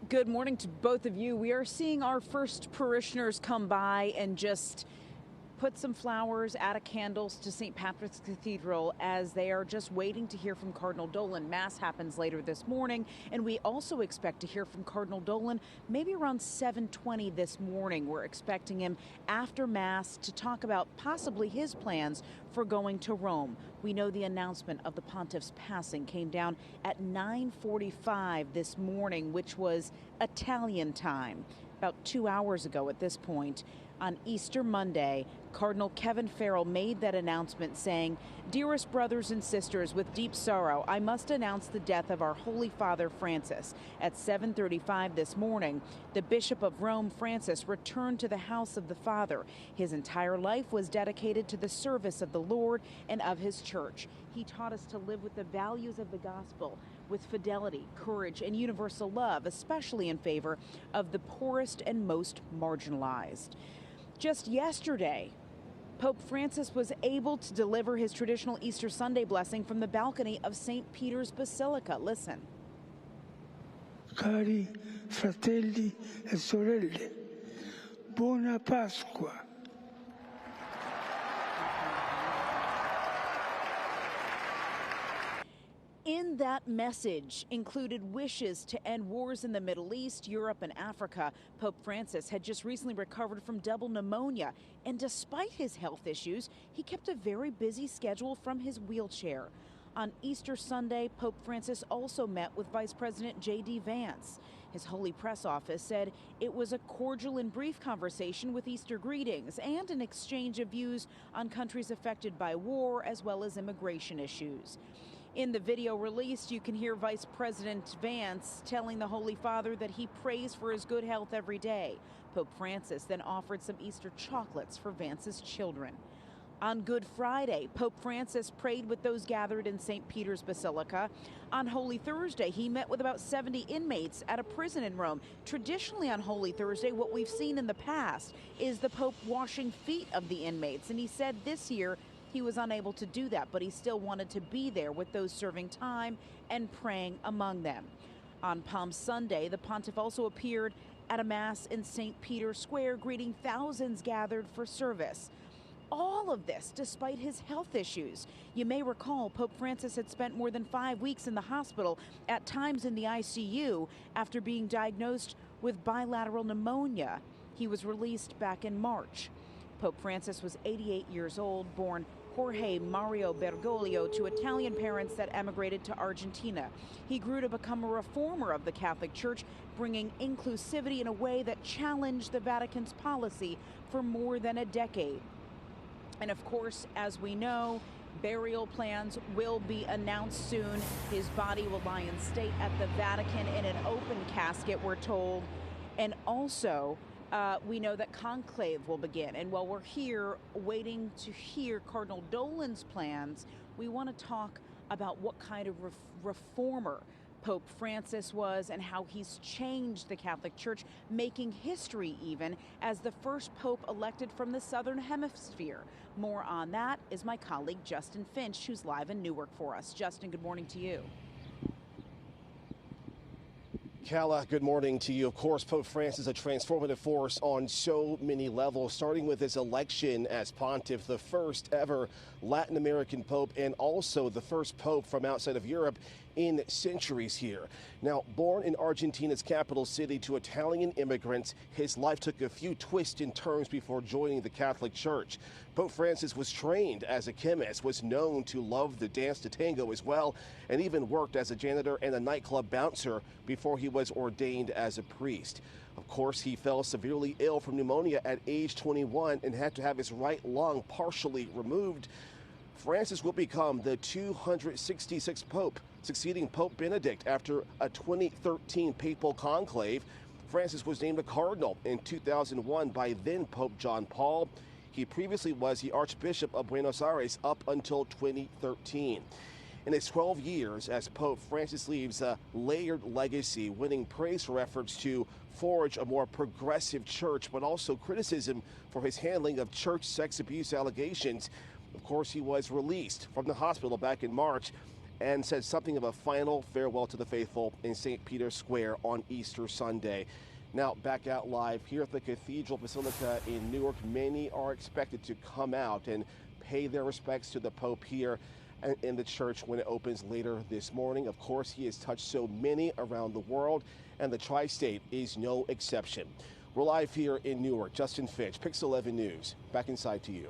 Good morning to both of you. We are seeing our first parishioners come by and just put some flowers, add a candles to St. Patrick's Cathedral as they are just waiting to hear from Cardinal Dolan. Mass happens later this morning, and we also expect to hear from Cardinal Dolan maybe around 7:20 this morning. We're expecting him after Mass to talk about possibly his plans for going to Rome. We know the announcement of the pontiff's passing came down at 9:45 this morning, which was Italian time, about 2 hours ago at this point. On Easter Monday, Cardinal Kevin Farrell made that announcement saying, "Dearest brothers and sisters, with deep sorrow, I must announce the death of our Holy Father Francis." At 7:35 this morning, the Bishop of Rome, Francis, returned to the house of the Father. His entire life was dedicated to the service of the Lord and of his church. He taught us to live with the values of the gospel, with fidelity, courage, and universal love, especially in favor of the poorest and most marginalized. Just yesterday, Pope Francis was able to deliver his traditional Easter Sunday blessing from the balcony of St. Peter's Basilica. Listen. Cari fratelli e sorelle, buona Pasqua. In that message included wishes to end wars in the Middle East, Europe, and Africa. Pope Francis had just recently recovered from double pneumonia, and despite his health issues, he kept a very busy schedule from his wheelchair. On Easter Sunday, Pope Francis also met with Vice President J.D. Vance. His Holy Press Office said it was a cordial and brief conversation with Easter greetings and an exchange of views on countries affected by war as well as immigration issues. In the video released, you can hear Vice President Vance telling the Holy Father that he prays for his good health every day. Pope Francis then offered some Easter chocolates for Vance's children. On Good Friday, Pope Francis prayed with those gathered in St. Peter's Basilica. On Holy Thursday, he met with about 70 inmates at a prison in Rome. Traditionally on Holy Thursday, what we've seen in the past is the Pope washing feet of the inmates, and he said this year he was unable to do that, but he still wanted to be there with those serving time and praying among them. On Palm Sunday, the pontiff also appeared at a mass in St. Peter's Square, greeting thousands gathered for service. All of this despite his health issues. You may recall Pope Francis had spent more than 5 weeks in the hospital, at times in the ICU, after being diagnosed with bilateral pneumonia. He was released back in March. Pope Francis was 88 years old, born Jorge Mario Bergoglio to Italian parents that emigrated to Argentina. He grew to become a reformer of the Catholic Church, bringing inclusivity in a way that challenged the Vatican's policy for more than a decade. And of course, as we know, burial plans will be announced soon. His body will lie in state at the Vatican in an open casket, we're told. And also, we know that conclave will begin. And while we're here waiting to hear Cardinal Dolan's plans, we want to talk about what kind of reformer Pope Francis was and how he's changed the Catholic Church, making history even as the first pope elected from the Southern Hemisphere. More on that is my colleague Justin Finch, who's live in Newark for us. Justin, good morning to you. Calla, good morning to you. Of course, Pope Francis, a transformative force on so many levels, starting with his election as pontiff, the first ever Latin American pope, and also the first pope from outside of Europe in centuries here. Now, born in Argentina's capital city to Italian immigrants, his life took a few twists and turns before joining the Catholic Church. Pope Francis was trained as a chemist, was known to love the dance to tango as well, and even worked as a janitor and a nightclub bouncer before he was ordained as a priest. Of course, he fell severely ill from pneumonia at age 21 and had to have his right lung partially removed. Francis will become the 266th pope, succeeding Pope Benedict after a 2013 papal conclave. Francis was named a cardinal in 2001 by then Pope John Paul. He previously was the Archbishop of Buenos Aires up until 2013. In his 12 years as Pope, Francis leaves a layered legacy, winning praise for efforts to forge a more progressive church, but also criticism for his handling of church sex abuse allegations. Of course, he was released from the hospital back in March and said something of a final farewell to the faithful in St. Peter's Square on Easter Sunday. Now, back out live here at the Cathedral Basilica in Newark, many are expected to come out and pay their respects to the Pope here in the church when it opens later this morning. Of course, he has touched so many around the world, and the tri-state is no exception. We're live here in Newark. Justin Fitch, Pix 11 News. Back inside to you.